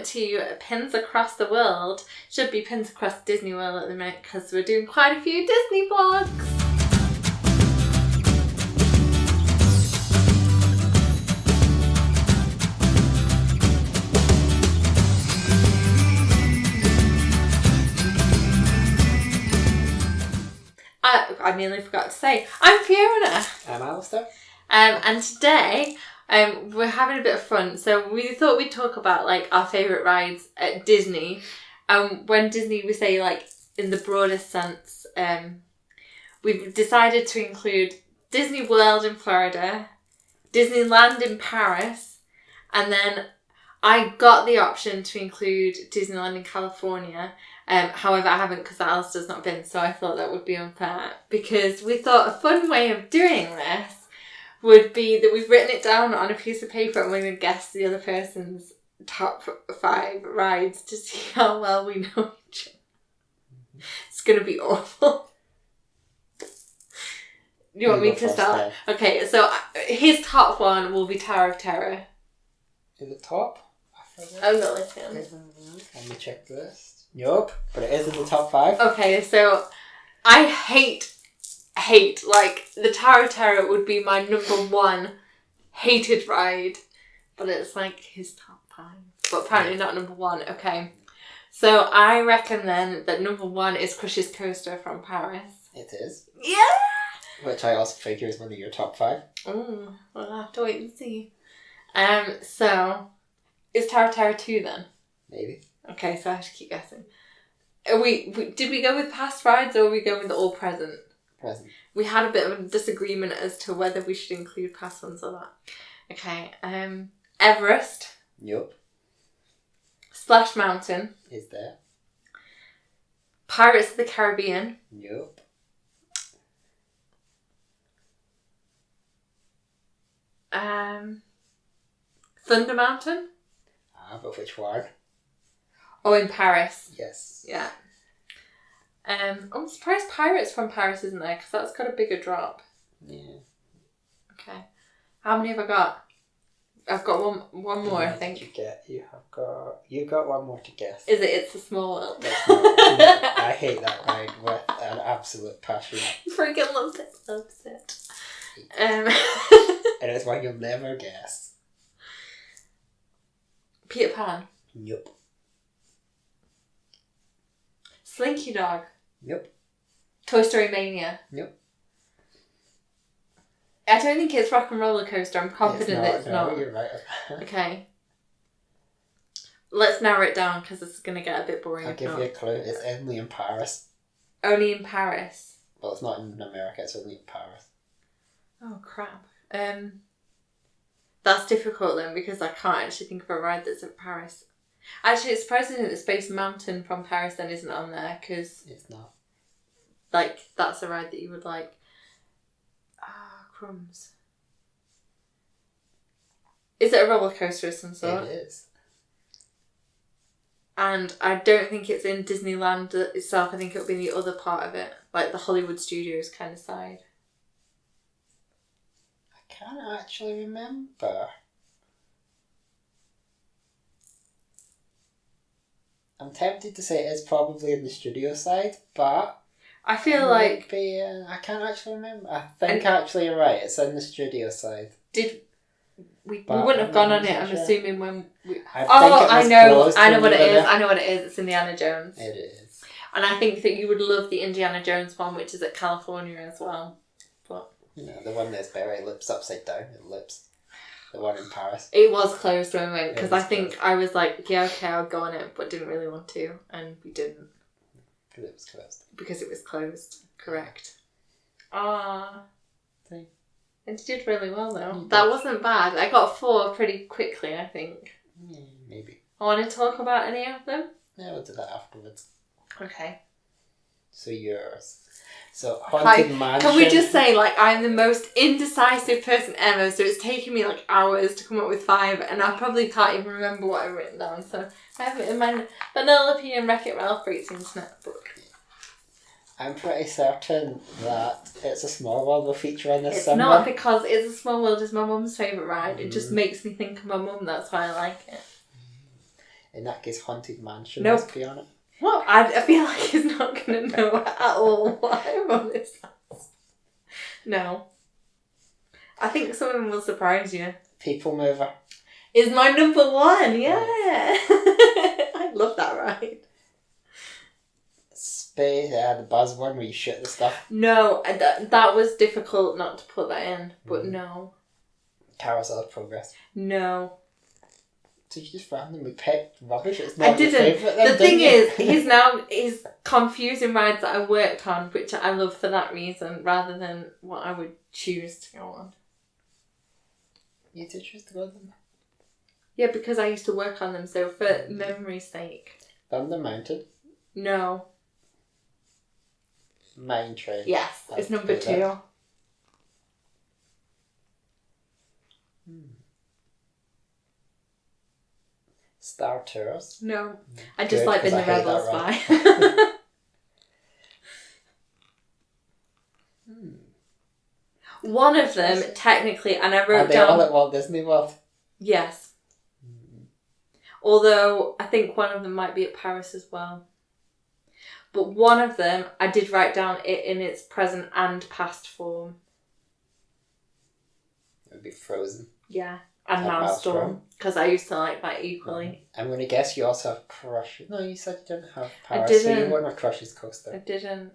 to Pins Across the World. Should be Pins Across Disney World at the minute because we're doing quite a few Disney vlogs. I nearly forgot to say, I'm Fiona. I'm Alistair. And today we're having a bit of fun. So we thought we'd talk about like our favourite rides at Disney. When Disney, we say like in the broadest sense, we've decided to include Disney World in Florida, Disneyland in Paris, and then I got the option to include Disneyland in California. However, I haven't because Alistair's not been, so I thought that would be unfair. Because we thought a fun way of doing this would be that we've written it down on a piece of paper and we're going to guess the other person's top 5 rides to see how well we know each other. It's going to be awful. You want me to start? Okay, so his top one will be Tower of Terror. Is it top? I'm not listening. Let me check this. Nope, but it is in the top 5. Okay, so I hate, like, the Tower of Terror would be my number 1 hated ride, but it's like his top 5, but apparently not number 1, okay. So I reckon then that number 1 is Crush's Coaster from Paris. It is. Yeah! Which I also figure is one of your top 5. Oh, we'll have to wait and see. So, is Tower of Terror 2 then? Maybe. Okay, so I have to keep guessing. Did we go with past rides or are we going with all present? Present. We had a bit of a disagreement as to whether we should include past ones or not. Okay, Everest. Yup. Splash Mountain. Is there. Pirates of the Caribbean. Yup. Thunder Mountain. But which one? Oh, in Paris. Yes. Yeah. I'm surprised Pirates from Paris isn't there, because that's got a bigger drop. Yeah. Okay. How many have I got? I've got one more, I think. You got one more to guess. Is it It's a Small World? No, I hate that ride with an absolute passion. He freaking loves it. Loves it. And it's one you'll never guess. Peter Pan. Yup. Slinky Dog. Yep. Toy Story Mania. Yep. I don't think it's Rock and Roller Coaster. I'm confident that it's not. No, you're right. Okay. Let's narrow it down because this is going to get a bit boring. I'll give you a clue. It's only in Paris. Only in Paris? Well, it's not in America. It's only in Paris. Oh, crap. That's difficult then because I can't actually think of a ride that's in Paris. Actually, it's surprising that the Space Mountain from Paris then isn't on there because... It's not. Like, that's a ride that you would like. Ah, crumbs. Is it a roller coaster of some sort? It is. And I don't think it's in Disneyland itself. I think it'll be the other part of it. Like the Hollywood Studios kind of side. I can't actually remember. I'm tempted to say it is probably in the studio side, but... I feel like... I can't actually remember. I think actually you're right, it's in the studio side. We wouldn't have gone on it, I'm assuming when... I know what it is. I know what it is. It's Indiana Jones. It is. And I think that you would love the Indiana Jones one, which is at California as well. But... No, the one that's very lips upside down. It lips. The one in Paris. It was closed when we went, because I think I was like, yeah, okay, I'll go on it, but didn't really want to, and we didn't. Because it was closed. Because it was closed, correct. Ah. See? And you did really well though. That wasn't bad. I got 4 pretty quickly, I think. Yeah, maybe. I want to talk about any of them? Yeah, we'll do that afterwards. Okay. So yours. So, Haunted Mansion. Can we just say, like, I'm the most indecisive person ever, so it's taken me, like, hours to come up with 5, and I probably can't even remember what I've written down, so I have it in my Vanellope and Wreck-It Ralph Breaks Internet book. I'm pretty certain that It's a Small World will feature on this summer. It's not because It's a Small World is my mum's favourite ride. It just makes me think of my mum, that's why I like it. In that case, Haunted Mansion Nope. must be on it. What? I feel like he's not going to know at all what I'm on this house. No. I think some of them will surprise you. People Mover. Is my number one, yeah. I love that ride. Space, the Buzz one where you shoot the stuff. No, that was difficult not to put that in, but no. Carousel of Progress. No. Did you just randomly pick rubbish? It's I not your didn't. favourite then, The thing didn't you? is, he's confusing rides that I worked on, which I love for that reason, rather than what I would choose to go on. You did choose to go on them? Yeah, because I used to work on them, so for memory's sake. Thunder Mountain. No. Mine Train. Yes, it's number 2. Star Tours. No. I just Good, like being 'cause the I hate Rebels that by. One of them, technically, and I Are wrote they down... all at Walt Disney World? Yes. Although, I think one of them might be at Paris as well. But one of them, I did write down it in its present and past form. It would be Frozen. Yeah. And Like Maelstrom. Because I used to like that equally. I'm going to guess you also have Crush. No, you said you didn't have Paris. I So you didn't. wouldn't have Crush's I Coaster. didn't.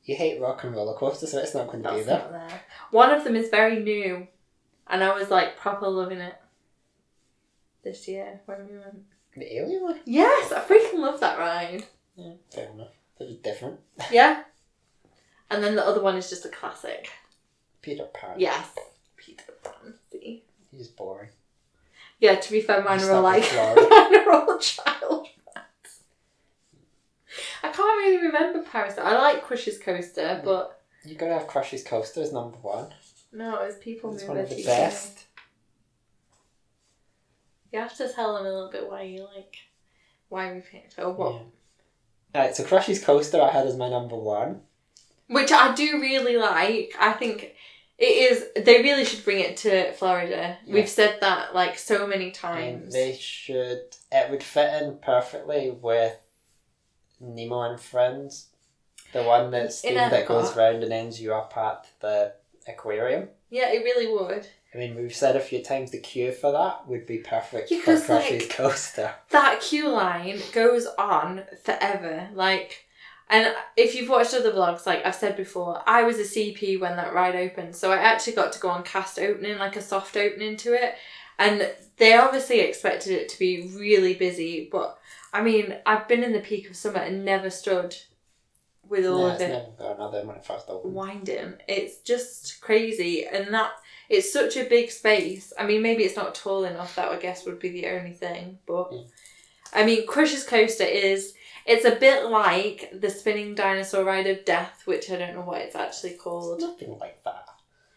You hate Rock and Roller Coaster, so it's not going to be That's there. not there. One of them is very new. And I was like proper loving it. This year, when we went. The Alien one? Yes, I freaking love that ride. Yeah, fair enough. It was different. Yeah. And then the other one is just a classic. Peter Pan. Yes. Peter Pan. See? He's boring. Yeah, to be fair, mine You are all stuck like... with Florida. mine are all child rides. I can't really remember Paris. I like Crush's Coaster, but... You've got to have Crush's Coaster as number 1. No, it was People It's Mover. one of the TK. best. You have to tell them a little bit why we picked or what. Yeah. Right, so Crush's Coaster I had as my number 1. Which I do really like. I think it is. They really should bring it to Florida. Yeah. We've said that like so many And times. they should... It would fit in perfectly with Nemo and Friends. The one that's themed that goes Epcot. round and ends you up at the aquarium. Yeah, it really would. I mean, we've said a few times the queue for that would be perfect for Because, Crush's like, Coaster. That queue line goes on forever. Like, and if you've watched other vlogs, like I've said before, I was a CP when that ride opened, so I actually got to go on cast opening, like a soft opening to it, and they obviously expected it to be really busy, but I mean, I've been in the peak of summer and never stood with all of It's it never got another when it first opened. winding. It's just crazy, and that it's such a big space. I mean, maybe it's not tall enough. That I guess would be the only thing. But I mean, Crush's Coaster it's a bit like the spinning dinosaur ride of death, which I don't know what it's actually called. It's nothing like that.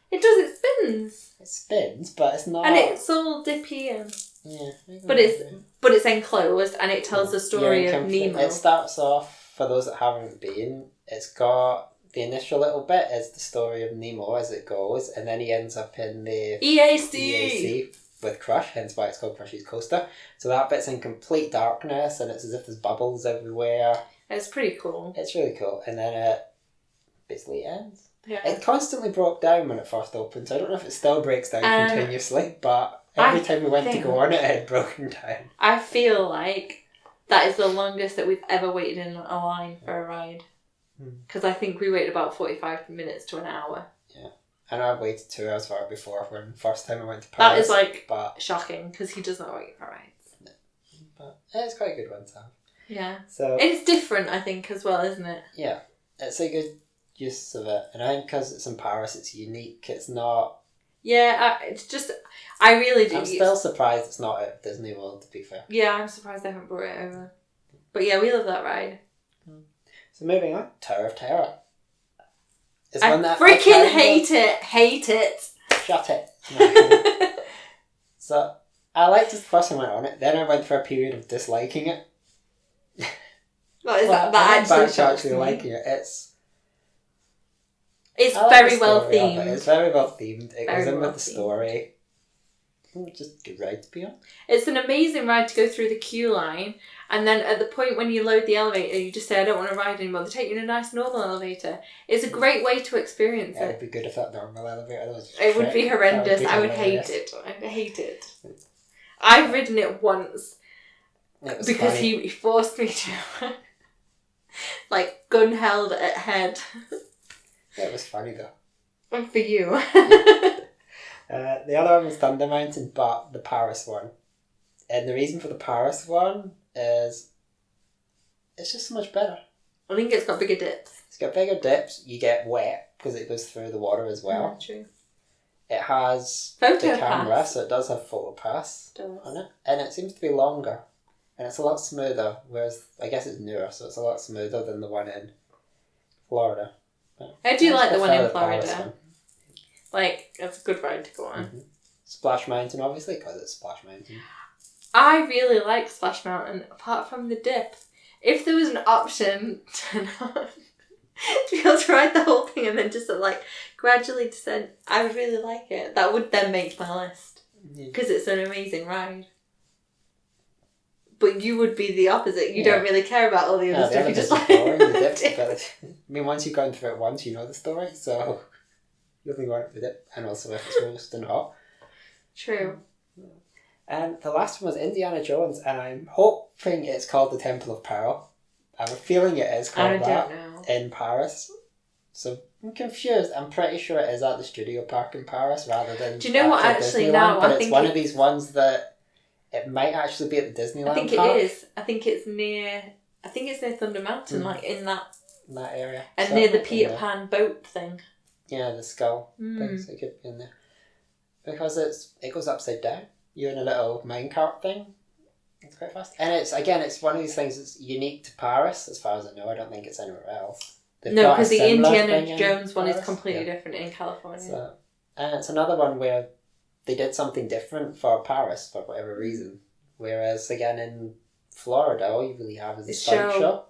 It does. It spins, It spins, but it's not. and it's all dippy and. Yeah, But it's enclosed, and it tells the story You're of complete- Nemo. It starts off, for those that haven't been, it's got the initial little bit is the story of Nemo as it goes, and then he ends up in the EAC. with Crush, hence why it's called Crush's Coaster. So that bit's in complete darkness, and it's as if there's bubbles everywhere. It's pretty cool. It's really cool, and then it basically ends. Yeah. It constantly broke down when it first opened, so I don't know if it still breaks down continuously, but I every time we went to think- go on it, it had broken down. I feel like that is the longest that we've ever waited in a line for a ride. Because I think we waited about 45 minutes to an hour. Yeah. I know I've waited 2 hours for it before when the first time I went to That Paris. is like but shocking because he does not wait for rides. But it's quite a good one to have. Yeah. So It's different, I think, as well, isn't it? yeah, it's a good use of it. And I think because it's in Paris, it's unique. It's not... Yeah, it's just... I really do. I'm still surprised it's not at Disney World, to be fair. Yeah, I'm surprised they haven't brought it over. But yeah, we love that ride. So moving on, Tower of Terror. It's I one that freaking hate it. Hate it. Shut it. No. So, I liked it the first time I went on it, then I went for a period of disliking it. What is Well, that? I That went back actually to shocks actually me. liking it. It's I like very the well story of it. themed. It's very well themed. It Very goes in well with the themed. story. Just a good ride to be on. It's an amazing ride to go through the queue line, and then at the point when you load the elevator, you just say, I don't want to ride anymore. They take you in a nice normal elevator. It's a great way to experience it. It'd be good if that normal elevator was It would be horrendous. I would hate it. I'd hate it. I've ridden it once because he forced me to. Like, gun held at head. It was funny though. And for you. The other one was Thunder Mountain, but the Paris one. And the reason for the Paris one is it's just so much better. I think it's got bigger dips. It's got bigger dips. You get wet because it goes through the water as well. Yeah, true. It has Photo the camera, pass. so it does have photo pass on it. And it seems to be longer. And it's a lot smoother, whereas I guess it's newer, so it's a lot smoother than the one in Florida. I do like the one in Paris Florida. one. Like, it's a good ride to go on. Mm-hmm. Splash Mountain, obviously, because it's Splash Mountain. I really like Splash Mountain, apart from the dip. If there was an option to be able to ride the whole thing and then just like gradually descend, I would really like it. That would then make my list. Because it's an amazing ride. But you would be the opposite. You don't really care about all the other stuff. You just like boring, the dip, but, I mean, once you've gone through it once, you know the story, so you only want it for the dip, and also if it's roasting hot. True. And the last one was Indiana Jones, and I'm hoping it's called the Temple of Pearl. I have a feeling it is called that in Paris. So I'm confused. I'm pretty sure it is at the Studio Park in Paris rather than. Do you know what? Actually, Disneyland, now but I it's think one of these ones that it might actually be at the Disneyland. I think park. it is. I think it's near. I think it's near Thunder Mountain, like in that area, and near the Peter Pan boat thing. Yeah, the skull thing. So it could be in there because it goes upside down. You're in a little minecart thing. It's quite fast. And it's one of these things that's unique to Paris, as far as I know. I don't think it's anywhere else. No, because the Indiana Jones one is completely different in California. So, and it's another one where they did something different for Paris for whatever reason. Whereas, again, in Florida, all you really have is a stunt show.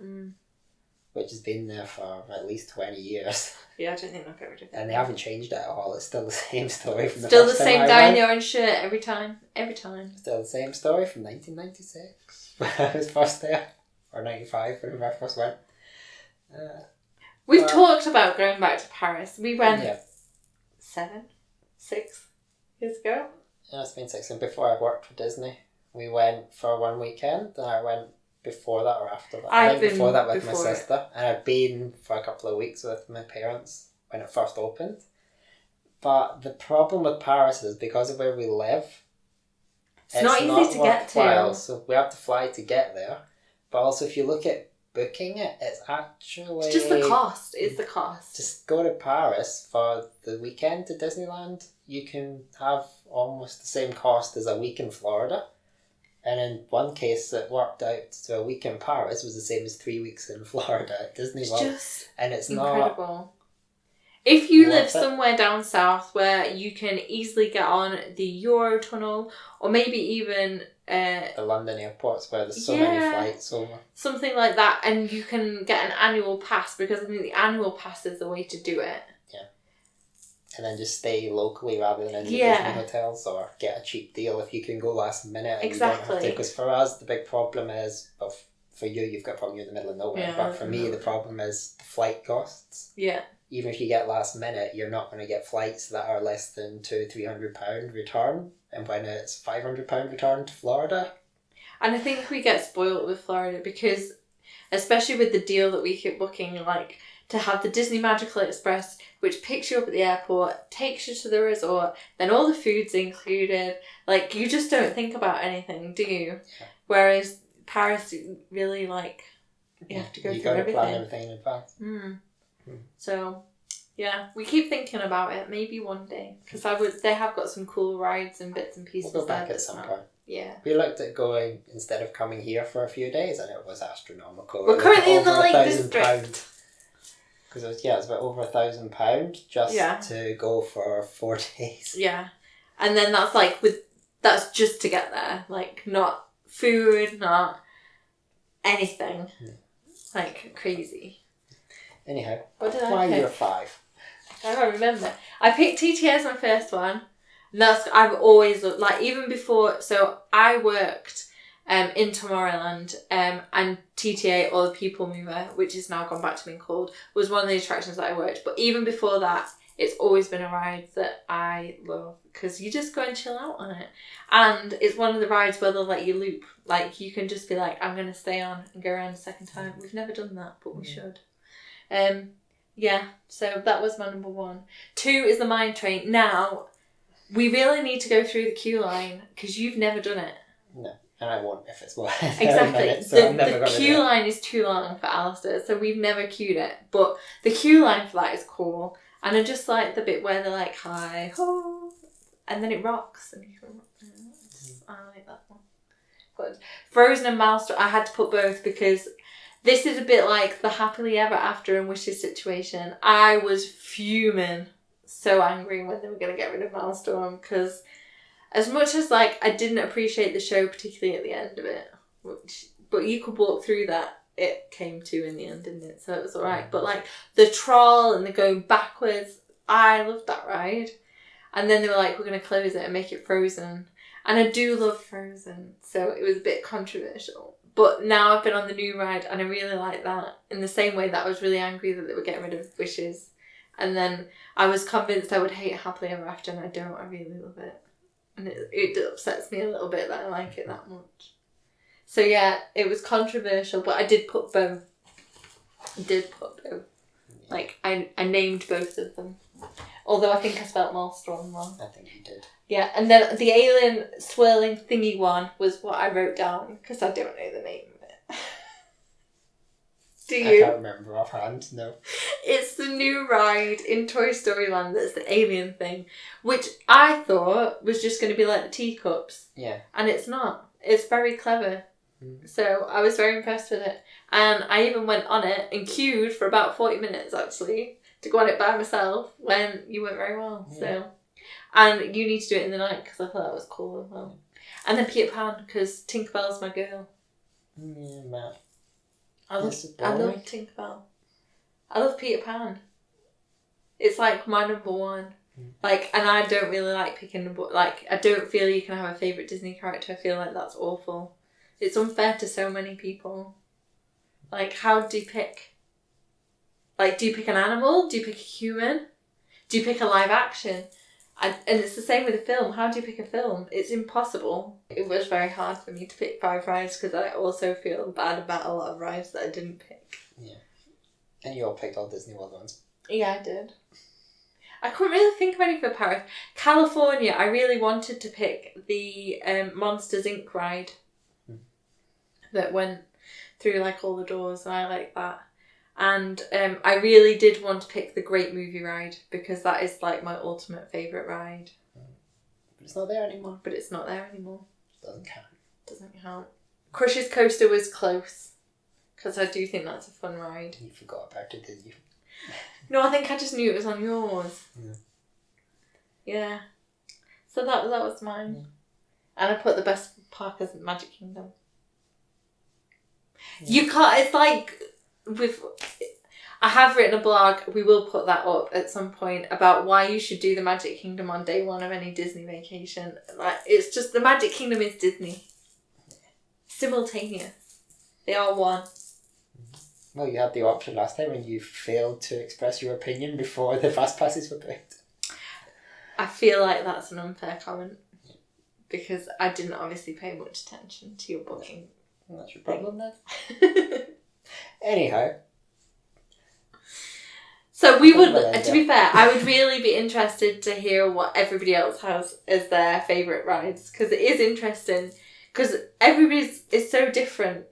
Which has been there for at least 20 years. Yeah, I don't think they'll get rid of it. And they haven't changed it at all. It's still the same story from the Still first the time same I guy in went. the orange shirt every time. Still the same story from 1996 when I was first there. Or 95 when I first went. We've talked about going back to Paris. We went 6 years ago. Yeah, it's been 6. And before I worked for Disney, we went for one weekend. And I went before that or after that. I think before that with my sister. And I'd been for a couple of weeks with my parents when it first opened. But the problem with Paris is because of where we live, it's not easy to get to. So we have to fly to get there. But also if you look at booking it, it's actually... It's just the cost. It's the cost. Just go to Paris for the weekend to Disneyland. You can have almost the same cost as a week in Florida. And in one case, it worked out to a week in Paris was the same as 3 weeks in Florida at Disney World. It's just and it's incredible. If you live somewhere down south where you can easily get on the Eurotunnel, or maybe even the London airports where there's so many flights over. Something like that, and you can get an annual pass, because I think the annual pass is the way to do it. And then just stay locally rather than in the Disney hotels, or get a cheap deal if you can go last minute. Exactly. Because for us, the big problem is, well, for you, you've got a problem, you're in the middle of nowhere. But for me, the problem is the flight costs. Yeah. Even if you get last minute, you're not going to get flights that are less than £200-300 return. And when it's £500 return to Florida. And I think we get spoiled with Florida because, especially with the deal that we keep booking, like to have the Disney Magical Express, which picks you up at the airport, takes you to the resort, then all the food's included. Like, you just don't think about anything, do you? Yeah. Whereas Paris, really, like, you have to go through everything. You got to plan everything in advance. So, yeah, we keep thinking about it. Maybe one day, because they have got some cool rides and bits and pieces. We'll go back at some point. Yeah. We looked at going instead of coming here for a few days, and it was astronomical. We're currently in the Lake District. Because it was about over £1,000 just to go for 4 days. Yeah, and then that's just to get there. Like, not food, not anything. Like, crazy. Anyhow, what did I pick? Why you're 5? I don't remember. I picked TT as my first one. And I've always looked, like, even before, so I worked in Tomorrowland, and TTA, or the People Mover, which is now gone back to being called, was one of the attractions that I worked. But even before that, it's always been a ride that I love, because you just go and chill out on it. And it's one of the rides where they'll let you loop. Like, you can just be like, I'm going to stay on and go around a second time. We've never done that, but we should. Yeah, so that was my number 1. 2 is the Mine Train. Now, we really need to go through the queue line, because you've never done it. No, and I won't if it's more exactly. minutes, so the queue line is too long for Alistair, so we've never queued it. But the queue line for that is cool. And I just like the bit where they're like, hi, ho, and then it rocks. And you can rock. I like that one. But Frozen and Milestone, I had to put both, because this is a bit like the Happily Ever After and Wishes situation. I was fuming, so angry when they were going to get rid of Milestone, because as much as, like, I didn't appreciate the show, particularly at the end of it, but you could walk through that, it came to in the end, didn't it? So it was alright. But, like, the troll and the going backwards, I loved that ride. And then they were like, we're going to close it and make it Frozen. And I do love Frozen, so it was a bit controversial. But now I've been on the new ride, and I really like that. In the same way that I was really angry that they were getting rid of Wishes. And then I was convinced I would hate Happily Ever After, and I don't. I really love it. And it upsets me a little bit that I like it that much. So yeah, it was controversial, but I did put both. Like, I named both of them. Although I think I spelt Maelstrom wrong. I think you did. Yeah, and then the alien swirling thingy one was what I wrote down, because I don't know the name of it. Do you? I can't remember offhand, no. It's the new ride in Toy Story Land that's the alien thing, which I thought was just going to be like the teacups. Yeah. And it's not. It's very clever. So I was very impressed with it. And I even went on it and queued for about 40 minutes, actually, to go on it by myself when you went very well. Yeah. So, and you need to do it in the night, because I thought that was cool as well. And then Peter Pan, because Tinkerbell's my girl. Yeah, Matt. I love Tinkerbell. I love Peter Pan. It's like my number 1. Like, and I don't really like picking I don't feel you can have a favourite Disney character. I feel like that's awful. It's unfair to so many people. Like, how do you pick? Like, do you pick an animal? Do you pick a human? Do you pick a live action? And it's the same with a film. How do you pick a film? It's impossible. It was very hard for me to pick 5 rides, because I also feel bad about a lot of rides that I didn't pick. Yeah. And you all picked all Disney World ones. Yeah, I did. I couldn't really think of any for Paris. California, I really wanted to pick the Monsters Inc. ride that went through, like, all the doors, and I like that. And I really did want to pick the Great Movie Ride, because that is, like, my ultimate favourite ride. But it's not there anymore. Doesn't count. Crush's Coaster was close, because I do think that's a fun ride. You forgot about it, didn't you? No, I think I just knew it was on yours. Yeah. So that was mine. Yeah. And I put the best park as Magic Kingdom. Yeah. You can't, it's like, I have written a blog, we will put that up at some point, about why you should do the Magic Kingdom on day 1 of any Disney vacation. Like, it's just, the Magic Kingdom is Disney. Simultaneous. They are one. Well, you had the option last time when you failed to express your opinion before the fast passes were picked. I feel like that's an unfair comment, because I didn't obviously pay much attention to your booking. Well, that's your problem then. Anyhow. So we would, to be fair, I would really be interested to hear what everybody else has as their favourite rides, because it is interesting, because everybody's is so different.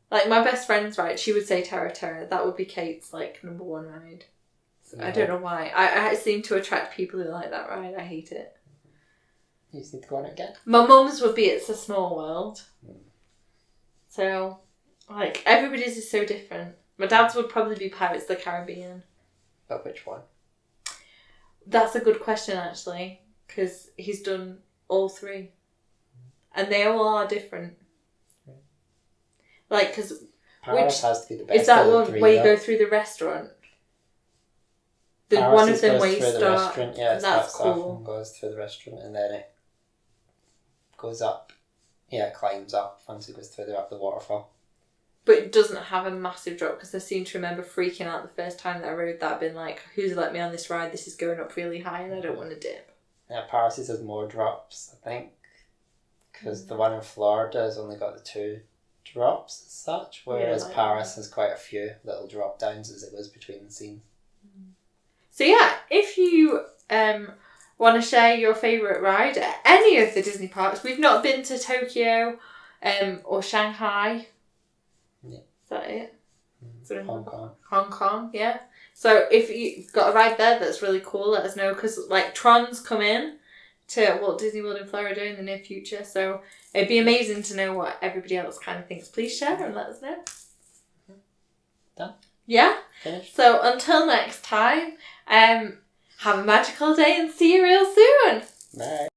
Like, my best friend's ride, she would say Terra Terra. That would be Kate's, like, number 1 ride. So I don't know why. I seem to attract people who like that ride. I hate it. You just need to go on it again. My mum's would be It's a Small World. So, like, everybody's is so different. My dad's would probably be Pirates of the Caribbean. But which one? That's a good question, actually, because he's done all 3. And they all are different. Like, because Paris has to be the best. Is that of the one 3, where you go through the restaurant? one of them goes ways through the start. restaurant. Yeah, it That's starts cool. off and goes through the restaurant, and then it goes up. Yeah, it climbs up once it goes through up the waterfall. But it doesn't have a massive drop, because I seem to remember freaking out the first time that I rode that, being like, who's let me on this ride? This is going up really high and I don't want to dip. Yeah, Paris has more drops, I think, because the one in Florida has only got the 2 drops as such, whereas Paris has quite a few little drop downs as it was between the scenes. So yeah, if you want to share your favourite ride at any of the Disney parks, we've not been to Tokyo or Shanghai. Yeah. Is that it? Hong Kong. Hong Kong, yeah. So if you've got a ride there that's really cool, let us know, because like Tron's come in to Walt Disney World in Florida in the near future, so it'd be amazing to know what everybody else kind of thinks. Please share and let us know. Done? Yeah? Finished? So until next time, have a magical day and see you real soon! Bye.